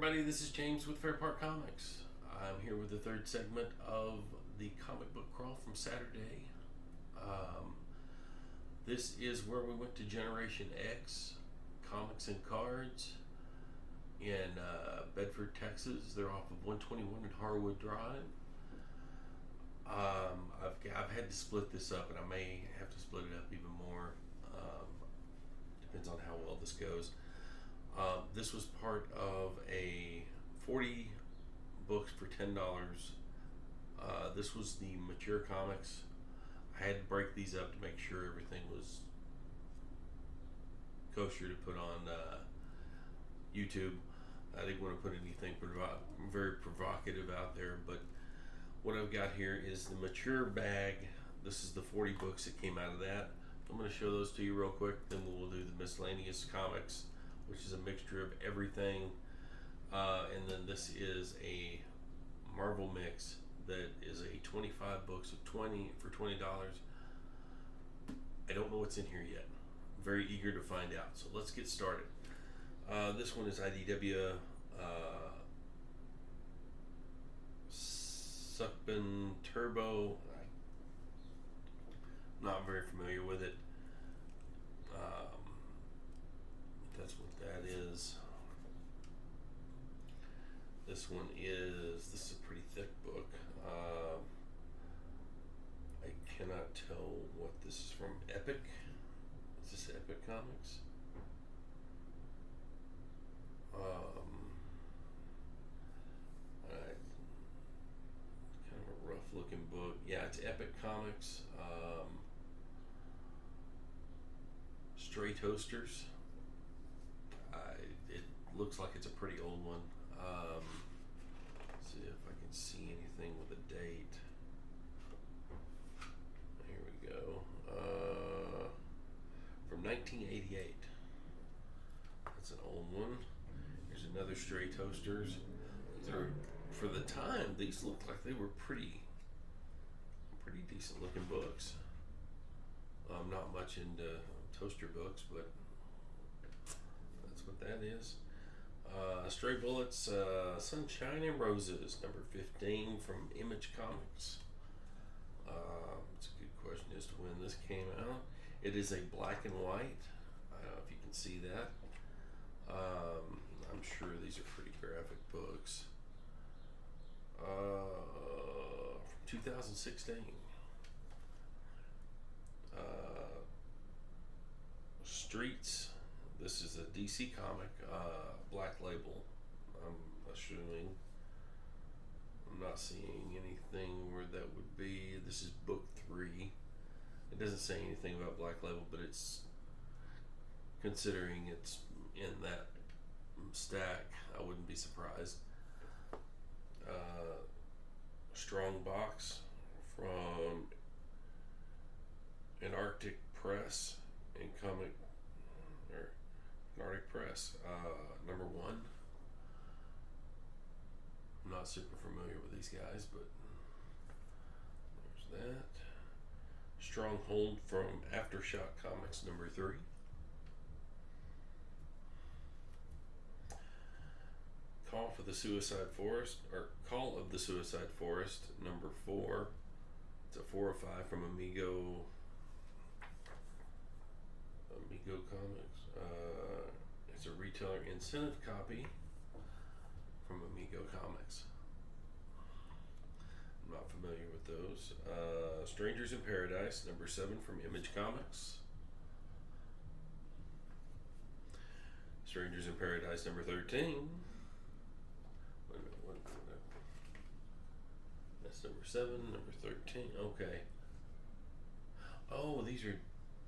everybody, this is James with Fair Park Comics. I'm here with the third segment of the comic book crawl from Saturday. This is where we went to GenerationX Comics and Cards in Bedford, Texas. They're off of 121 and Harwood Drive. I've had to split this up, and I may have to split it up even more. Depends on how well this goes. This was part of a 40 books for $10. This was the mature comics. I had to break these up to make sure everything was kosher to put on YouTube. I didn't want to put anything very provocative out there, but what I've got here is the mature bag. This is the 40 books that came out of that. I'm going to show those to you real quick, then we'll do the miscellaneous comics, which is a mixture of everything. And then this is a Marvel mix that is a 25 books of $20 for $20. I don't know what's in here yet. I'm very eager to find out. So let's get started. This one is IDW Suckbin Turbo. I'm not very familiar with it. That's what that is. This is a pretty thick book. I cannot tell what this is from. Epic? Is this Epic Comics? Alright. Kind of a rough looking book. Yeah, it's Epic Comics. Stray Toasters. It looks like it's a pretty old one. See if I can see anything with a date. Here we go. From 1988. That's an old one. Here's another Stray Toasters. For the time, these looked like they were pretty decent looking books. I'm not much into toaster books, but that's what that is. Stray Bullets, Sunshine and Roses, number 15 from Image Comics. It's a good question as to when this came out. It is a black and white. I don't know if you can see that. I'm sure these are pretty graphic books. From 2016. Streets. This is a DC comic, black label. I'm assuming. I'm not seeing anything where that would be. This is book 3. It doesn't say anything about black label, but it's considering it's in that stack, I wouldn't be surprised. Strong box from Antarctic Press and comic. Arctic Press, number 1. I'm not super familiar with these guys, but there's that. Stronghold from Aftershock Comics, number 3. Call of the Suicide Forest, number 4. It's a 4 of 5 from Amigo Comics. It's a retailer incentive copy from Amigo Comics. I'm not familiar with those. Strangers in Paradise, number 7 from Image Comics. Strangers in Paradise, number 13. Wait a minute, what? That's number 7, number 13. Okay. Oh, these are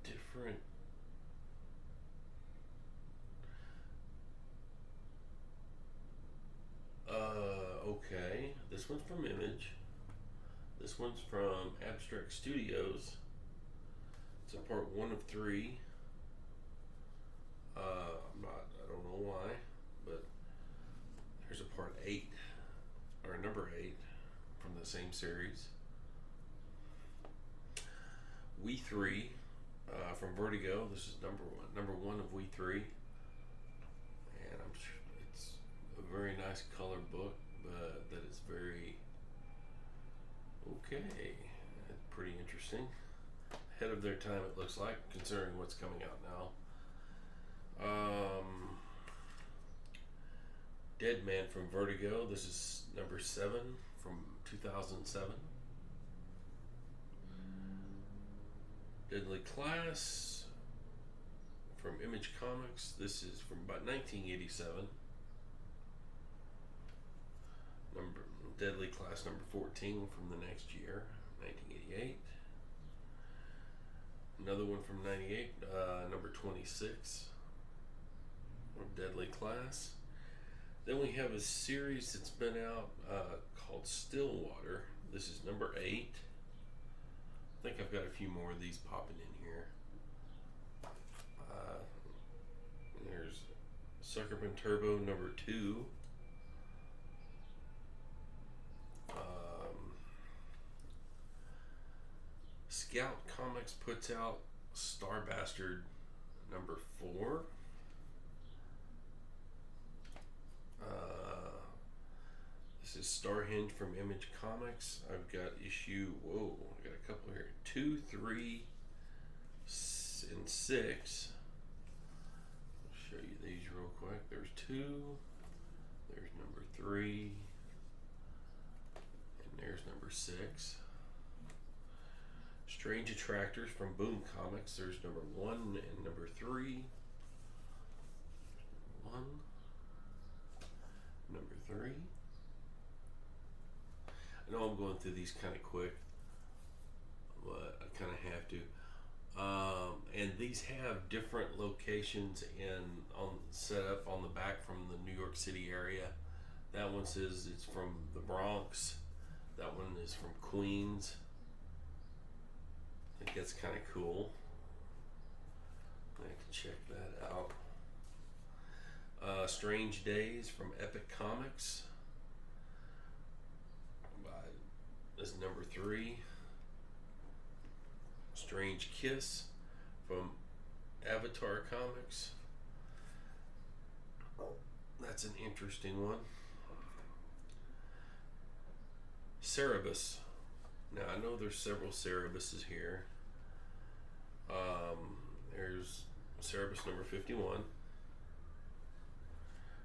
different. Okay, this one's from Image. This one's from Abstract Studios. It's a part 1 of 3. I don't know why, but there's a part 8, or number 8, from the same series. We 3, from Vertigo. This is number one of We 3. And I'm sure it's a very nice color book, but that is very okay. Pretty interesting. Ahead of their time, it looks like, considering what's coming out now. Dead Man from Vertigo. This is number 7 from 2007. Deadly Class from Image Comics. This is from about 1987. Deadly Class number 14 from the next year, 1988. Another one from 98, number 26 of Deadly Class. Then we have a series that's been out called Stillwater. This is number 8. I think I've got a few more of these popping in here. There's Suckerman Turbo number 2. Scout Comics puts out Star Bastard number 4. This is Starhenge from Image Comics. I've got I got a couple here. 2, 3, and 6. I'll show you these real quick. There's 2, there's number 3, and there's number 6. Strange Attractors from Boom Comics. There's number 1 and number 3. 1, number 3. I know I'm going through these kind of quick, but I kind of have to. And these have different locations set up on the back from the New York City area. That one says it's from the Bronx. That one is from Queens. I think that's kind of cool. I can check that out. Strange Days from Epic Comics. This is number 3. Strange Kiss from Avatar Comics. That's an interesting one. Cerebus. Now I know there's several Cerebuses here. There's Cerebus number 51.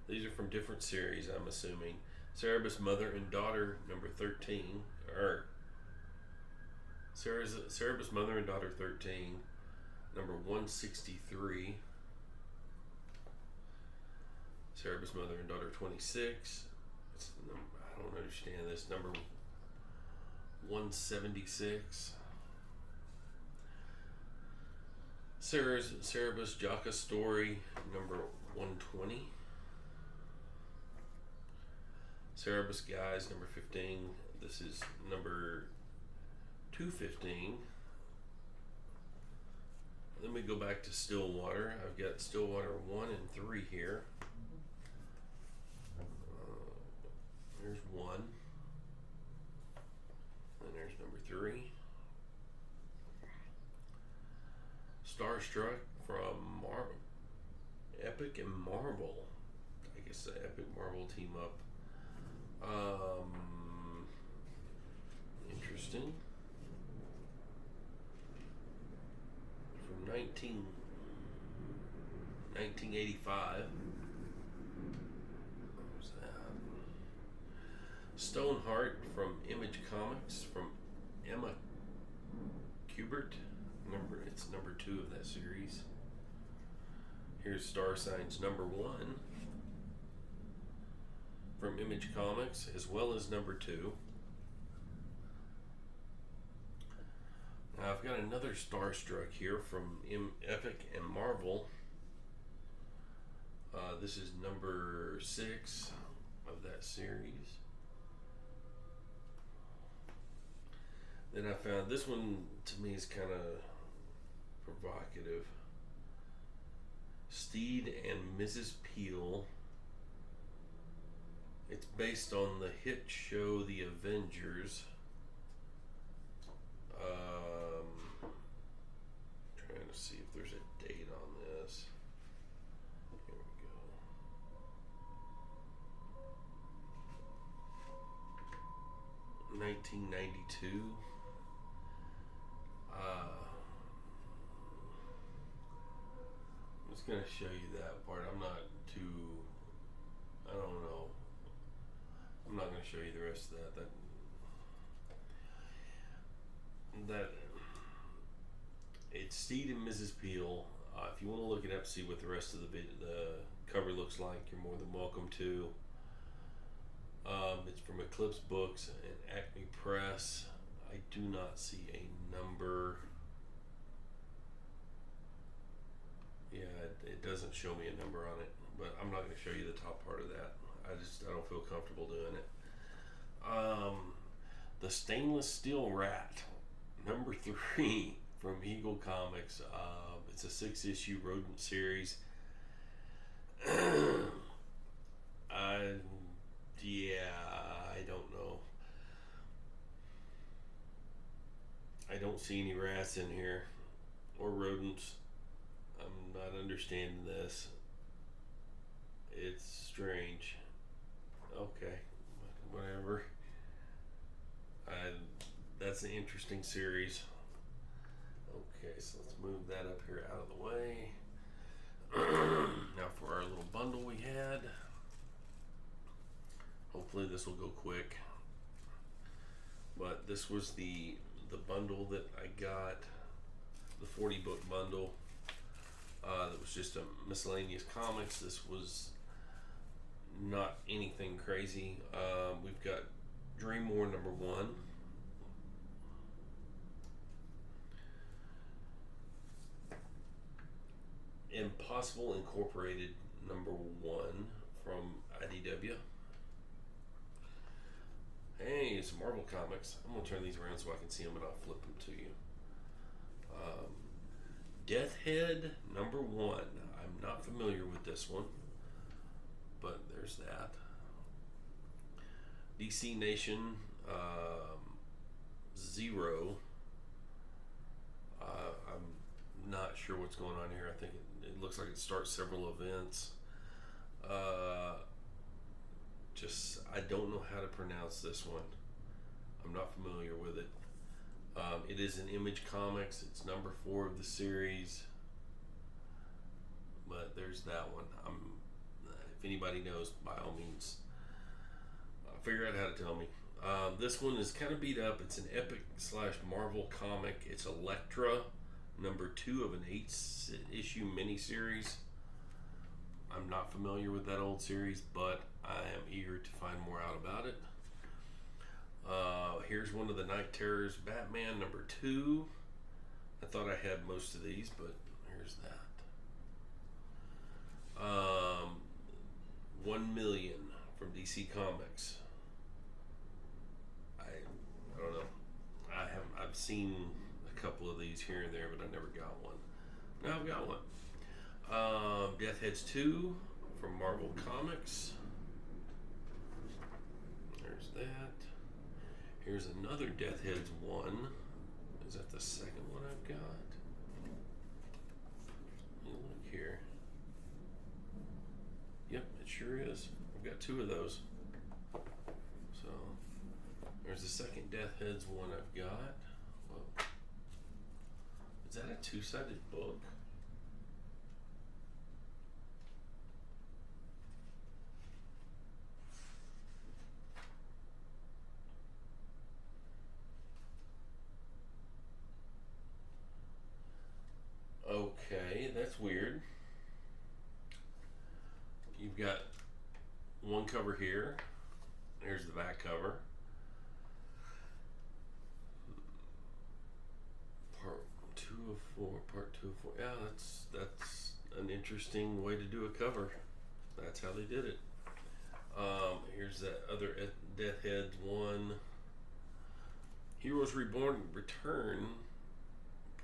These are from different series, I'm assuming. Cerebus Mother and Daughter number 13, or Cerebus Mother and Daughter 13, number 163. Cerebus Mother and Daughter 26. I don't understand this. Number 176. Cerebus Jaka Story number 120. Cerebus Guys number 15. This is number 215. Let me go back to Stillwater. I've got Stillwater 1 and 3 here. There's 1. And there's number 3. Starstruck from Epic and Marvel. I guess the Epic Marvel team up. Interesting. From 1985. What was that? Stoneheart from Image Comics from Emma Kubert. It's number 2 of that series. Here's Star Signs number 1 from Image Comics, as well as number 2. Now I've got another Starstruck here from Epic and Marvel. This is number 6 of that series. Then I found this one, to me, is kind of provocative. Steed and Mrs. Peel. It's based on the hit show The Avengers. Trying to see if there's a date on this. Here we go. 1992. I'm just going to show you that part. I'm not too, I don't know. I'm not going to show you the rest of that it's Steed and Mrs. Peel. If you want to look it up, see what the rest of the cover looks like, you're more than welcome to. It's from Eclipse Books and Acme Press. I do not see a number. Yeah, it doesn't show me a number on it, but I'm not going to show you the top part of that. I don't feel comfortable doing it. The Stainless Steel Rat, number 3 from Eagle Comics. It's a 6-issue rodent series. I don't know. I don't see any rats in here or rodents. I'm not understanding this. It's strange. Okay, whatever. That's an interesting series. Okay, so let's move that up here out of the way. Now for our little bundle we had. Hopefully this will go quick. But this was the bundle that I got, the 40 book bundle. That was just a miscellaneous comics. This was not anything crazy. We've got Dream War number 1. Impossible Incorporated number 1 from IDW. Hey, it's Marvel Comics. I'm going to turn these around so I can see them and I'll flip them to you. Death Head number 1. I'm not familiar with this one, but there's that. DC Nation 0. I'm not sure what's going on here. I think it looks like it starts several events. I don't know how to pronounce this one. I'm not familiar with it. It is an Image Comics. It's number 4 of the series. But there's that one. If anybody knows, by all means, figure out how to tell me. This one is kind of beat up. It's an Epic / Marvel comic. It's Elektra, number 2 of an 8-issue miniseries. I'm not familiar with that old series, but I am eager to find more out about it. Here's one of the Night Terrors, Batman number 2. I thought I had most of these, but here's that. 1 Million from DC Comics. I don't know. I've seen a couple of these here and there, but I never got one. Now I've got one. Death Heads 2 from Marvel Comics. There's that. Here's another Death Heads 1. Is that the second one I've got? Let me look here. Yep, it sure is. I've got 2 of those. So there's the second Death Heads 1 I've got. Whoa. Is that a 2-sided book? Okay, that's weird. You've got one cover here. Here's the back cover. Part 2 of 4. Part 2 of 4. Yeah, that's an interesting way to do a cover. That's how they did it. Here's that other Death Heads 1. Heroes Reborn Return.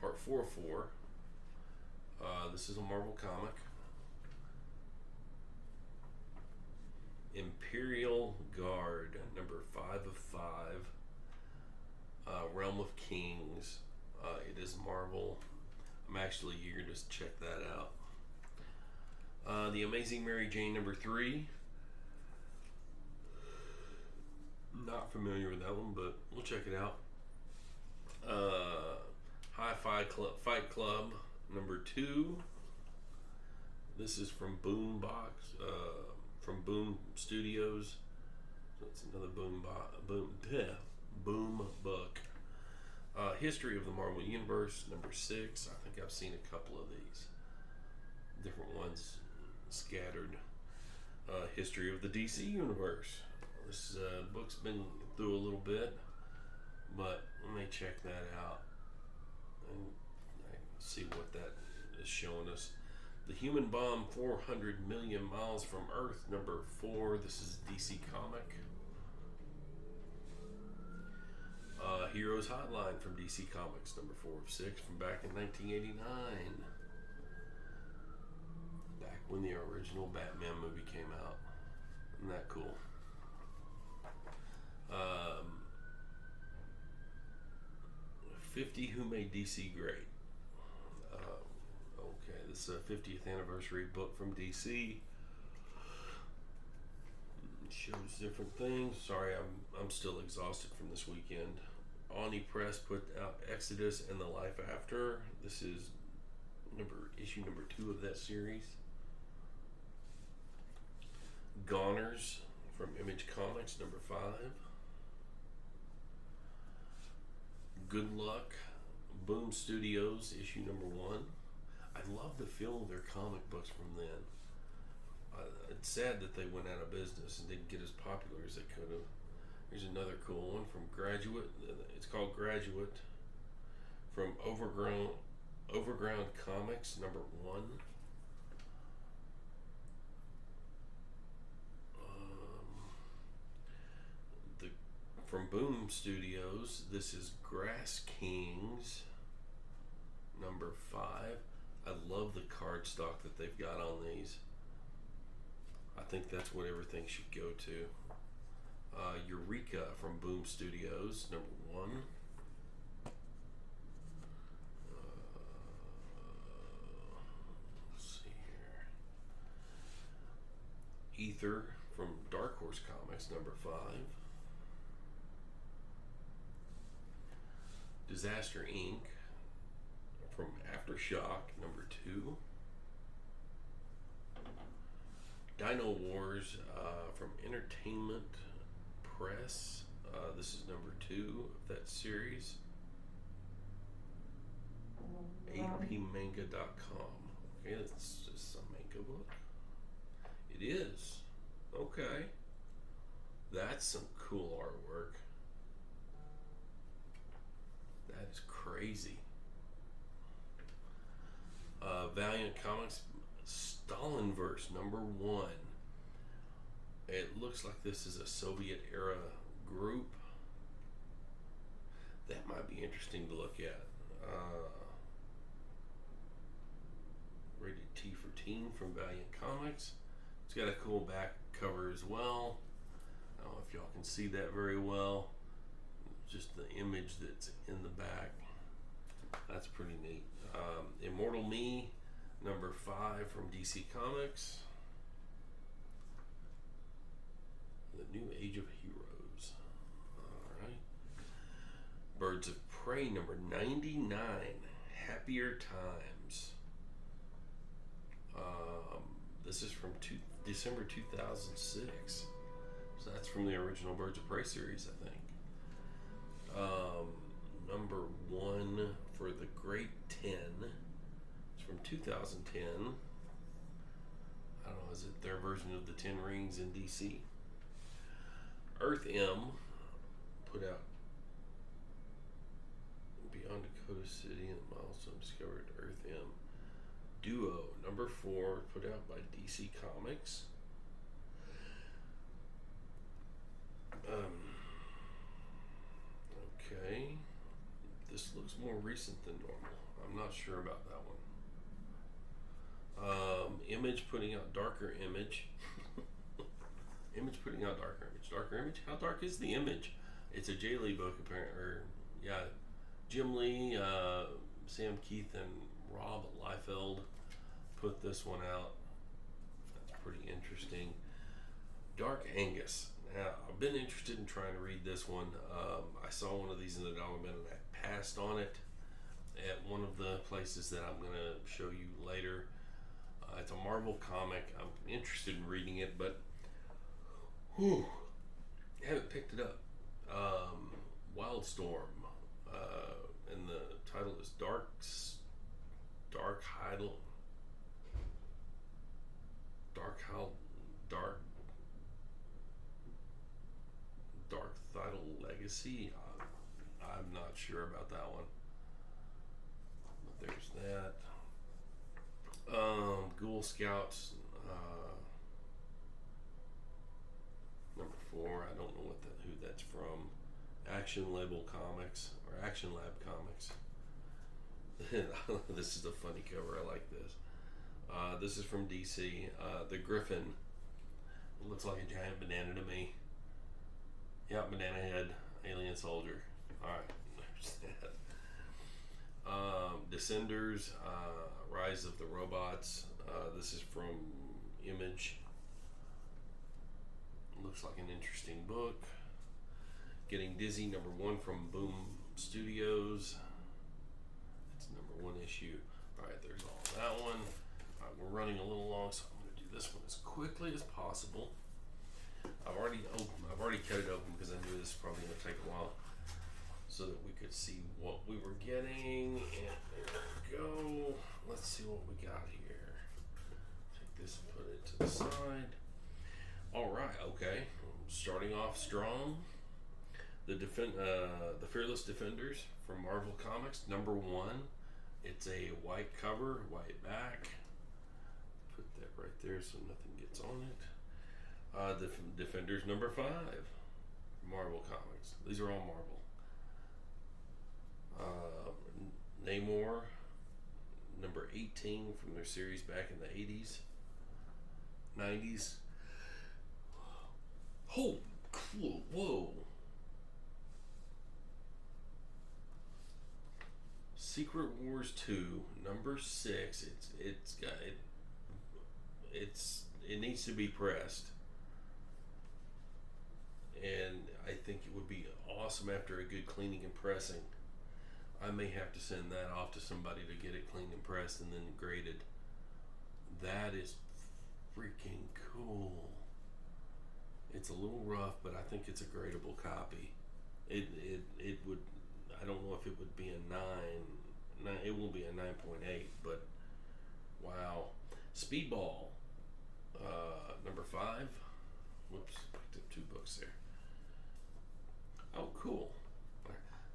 Part 4 of 4. This is a Marvel comic. Imperial Guard, number 5 of 5. Realm of Kings. It is Marvel. I'm actually eager to check that out. The Amazing Mary Jane, number 3. Not familiar with that one, but we'll check it out. Fight Club #2. This is from from Boom Studios. So it's another boom book. History of the Marvel Universe #6. I think I've seen a couple of these different ones scattered. History of the DC Universe. This book's been through a little bit, but let me check that out and see what that is showing us. The Human Bomb 400 Million Miles from Earth #4. This is DC comic. Heroes Hotline from DC Comics #4 of 6 from back in 1989. Back when the original Batman movie came out. Isn't that cool? 50 Who Made DC Great. Okay, this is a 50th anniversary book from DC. Shows different things. Sorry, I'm still exhausted from this weekend. Oni Press put out Exodus and the Life After. This is issue number 2 of that series. Goners from Image Comics #5. Good Luck, Boom Studios, issue #1. I love the feel of their comic books from then. It's sad that they went out of business and didn't get as popular as they could have. Here's another cool one from Graduate. It's called Graduate from Overground Comics #1. From Boom Studios, this is Grass Kings #5. I love the cardstock that they've got on these. I think that's what everything should go to. Eureka from Boom Studios #1. Let's see here. Ether from Dark Horse Comics #5. Disaster Inc. from Aftershock #2. Dino Wars from Entertainment Press. This is #2 of that series. apmanga.com. Okay, that's just a manga book. It is. Okay. That's some cool artwork. That is crazy. Valiant Comics Stalinverse #1. It looks like this is a Soviet era group. That might be interesting to look at. Rated T for Teen from Valiant Comics. It's got a cool back cover as well. I don't know if y'all can see that very well. Just the image that's in the back. That's pretty neat. Immortal Me #5 from DC Comics. The New Age of Heroes. Alright. Birds of Prey #99. Happier Times. This is from December 2006. So that's from the original Birds of Prey series, I think. #1 for the Great 10. It's from 2010. I don't know, is it their version of the 10 Rings in DC? Earth M put out Beyond Dakota City and Milestone Discovered Earth M. Duo #4 put out by DC Comics. Okay, this looks more recent than normal. I'm not sure about that one. Image putting out Darker Image. Image putting out Darker Image. Darker Image? How dark is the Image? It's a J. Lee book, apparently. Yeah, Jim Lee, Sam Keith, and Rob Liefeld put this one out. That's pretty interesting. Dark Angus. I've been interested in trying to read this one. I saw one of these in the dollar bin and I passed on it at one of the places that I'm going to show you later. It's a Marvel comic. I'm interested in reading it, but haven't picked it up. Wildstorm, and the title is Dark Heidel, Dark Thidal Legacy. I'm not sure about that one, but there's that. Ghoul Scouts, number 4. I don't know who that's from. Action Label Comics or Action Lab Comics. This is a funny cover. I like this. This is from DC. The Griffin. It looks like a giant banana to me. Yeah, banana head, alien soldier. Alright, there's that. Descenders, Rise of the Robots. This is from Image. Looks like an interesting book. Getting Dizzy, number 1 from Boom Studios. It's number 1 issue. Alright, there's all that one. Alright, we're running a little long, so I'm going to do this one as quickly as possible. I've already cut it open because I knew this was probably going to take a while, so that we could see what we were getting. And there we go. Let's see what we got here. Take this and put it to the side. Alright, okay. Starting off strong. The Fearless Defenders from Marvel Comics, number 1. It's a white cover, white back. Put that right there so nothing gets on it. The Defenders number 5, Marvel Comics. These are all Marvel. Namor, number 18 from their series back in the 80s, 90s. Oh, cool! Whoa! Secret Wars 2, number 6. It needs to be pressed. And I think it would be awesome after a good cleaning and pressing. I may have to send that off to somebody to get it cleaned and pressed and then graded. That is freaking cool. It's a little rough, but I think it's a gradable copy. It would, I don't know if it would be a 9, it won't be a 9.8, but wow. Speedball, number 5. Whoops, picked up 2 books there. Oh, cool.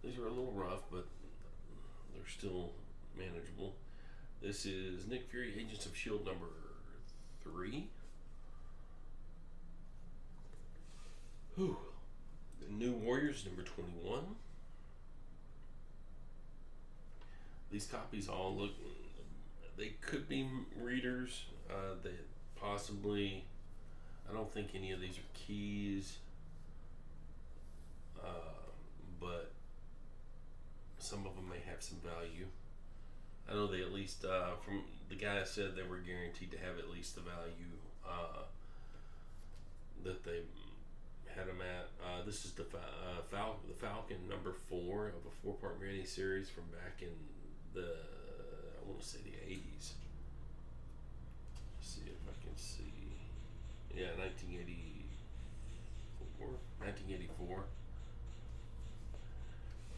These are a little rough, but they're still manageable. This is Nick Fury, Agents of S.H.I.E.L.D. number 3. Whew. The New Warriors, number 21. These copies all look, they could be readers. They possibly, I don't think any of these are keys. But some of them may have some value. I know they at least, from the guy said they were guaranteed to have at least the value that they had them at. This is the Falcon number 4 of a 4-part mini-series from back in the, I want to say the 80s. Let's see if I can see. Yeah, 1984.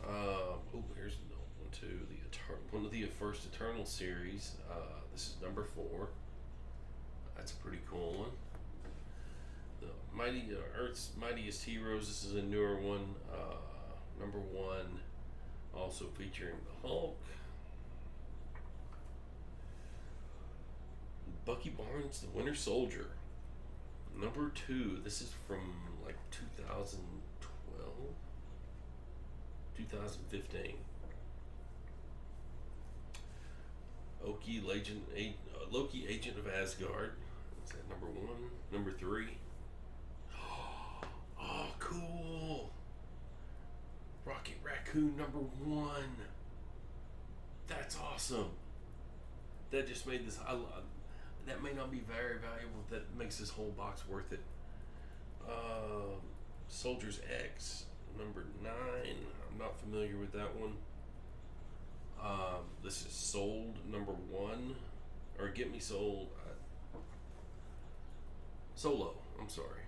Oh, here's another one too. One of the first Eternal series. This is number 4. That's a pretty cool one. The Earth's Mightiest Heroes. This is a newer one. Number 1. Also featuring the Hulk. Bucky Barnes, the Winter Soldier. Number 2. This is from like 2012. 2015. Loki, Agent of Asgard. Is that number 1? Number 3. Oh, cool. Rocket Raccoon number 1. That's awesome. That just made this. That may not be very valuable. That makes this whole box worth it. Soldier's X, number 9. I'm not familiar with that one. This is Sold, number 1. Or Get Me Sold. Solo, I'm sorry.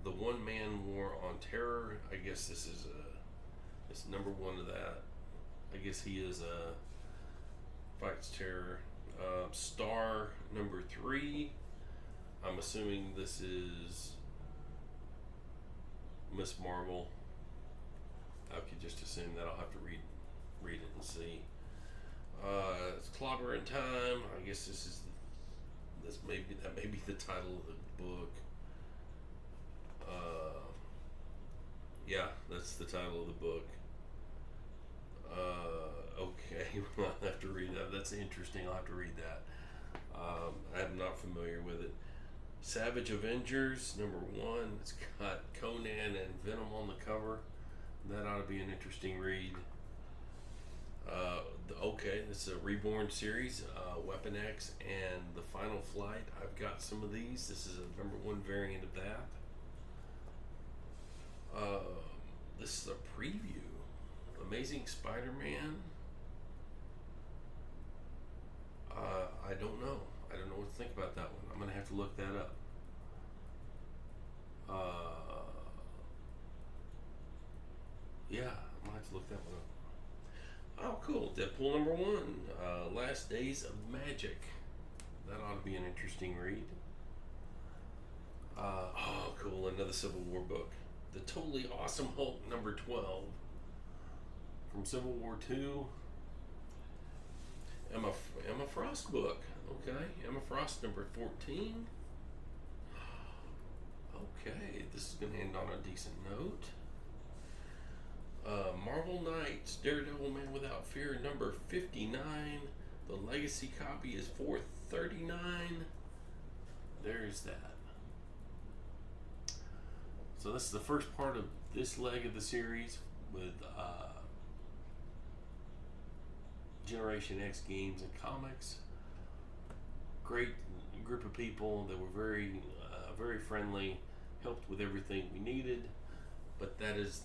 The One Man War on Terror. I guess this is it's number 1 of that. I guess he is fights terror. Star, number 3. I'm assuming this is Miss Marvel. I could just assume that. I'll have to read it and see. It's Clobber in Time. I guess that may be the title of the book. Yeah, that's the title of the book. Okay, I'll have to read that. That's interesting. I'll have to read that. I'm not familiar with it. Savage Avengers, number 1. It's got Conan and Venom on the cover. That ought to be an interesting read. Okay, this is a Reborn series, Weapon X and The Final Flight. I've got some of these. This is a number 1 variant of that. This is a preview. Amazing Spider-Man. I don't know. I don't know what to think about that one. I'm going to have to look that up. Yeah, I'm going to have to look that one up. Oh, cool. Deadpool number 1. Last Days of Magic. That ought to be an interesting read. Oh, cool. Another Civil War book. The Totally Awesome Hulk number 12. From Civil War II. Emma Frost book. Okay. Emma Frost number 14. Okay. This is going to end on a decent note. Marvel Knights, Daredevil Man Without Fear, number 59. The legacy copy is $4.39. There's that. So this is the first part of this leg of the series with GenerationX games and comics. Great group of people that were very friendly, helped with everything we needed. But that is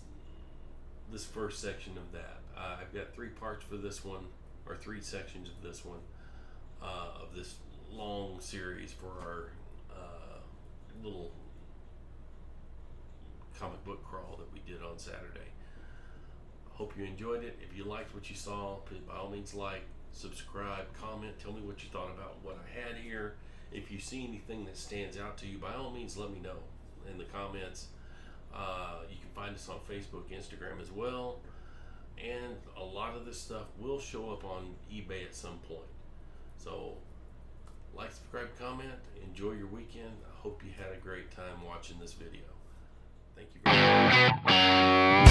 this first section of that. I've got 3 parts for this one, or 3 sections of this one, of this long series for our little comic book crawl that we did on Saturday. Hope you enjoyed it. If you liked what you saw, by all means like, subscribe, comment, tell me what you thought about what I had here. If you see anything that stands out to you, by all means let me know in the comments. You can find us on Facebook, Instagram as well, and a lot of this stuff will show up on eBay at some point. So like, subscribe, comment, enjoy your weekend. I hope you had a great time watching this video. Thank you very much.